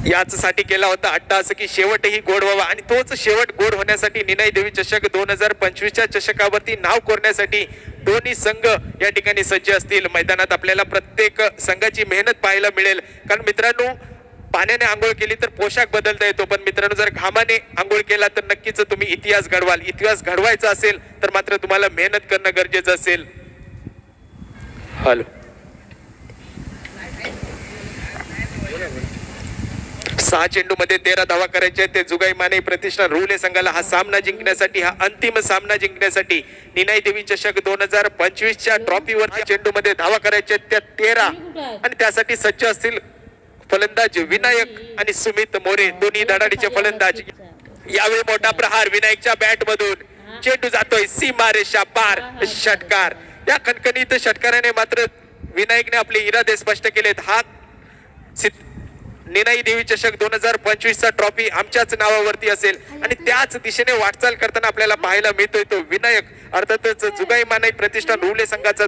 याचसाठी केला होता अट्टाहास की शेवटही गोड व्हावा आणि तोच शेवट गोड होण्यासाठी निनाई देवी चषक 2025 च्या चषकावरती नाव कोरण्यासाठी दोन्ही संघ या ठिकाणी सज्ज असतील। मैदानात आपल्याला प्रत्येक संघाची मेहनत पाहायला मिळेल, कारण मित्रांनो पाण्याने आंघोळ केली तर पोशाख बदलता येतो, पण मित्रांनो जर घामाने आंघोळ केला तर नक्कीच तुम्ही इतिहास घडवाल। इतिहास घडवायचा असेल तर मात्र तुम्हाला मेहनत करणं गरजेचं असेल। हॅलो 6 चेंडूमध्ये 13 धावा करायचे ते जुगाई माने प्रतिष्ठान रुले संघाला हा सामना जिंकण्यासाठी, हा अंतिम सामना जिंकण्यासाठी निनाई देवी चषक 2025 च्या ट्रॉफीवरच्या चेंडूमध्ये धावा करायचे त्या 13 आणि त्यासाठी सज्ज असतील फलंदाज विनायक आणि सुमित मोरे, दोन्ही धडाडीचे फलंदाज। यावेळी मोठा प्रहार विनायकच्या बॅट मधून चेंडू जातोय सीमा रेषा पार, षटकार। या खणखणीत षटकाराने मात्र विनायकने आपले इरादे स्पष्ट केलेत। हा निनाई देवी चषक 2025 चा ट्रॉफी आमच्याच नावावरती असेल आणि त्याच दिशेने वाटचाल करताना आपल्याला पाहायला मिळतोय तो विनायक, अर्थातच जुगाई माने प्रतिष्ठान रुले संघाचा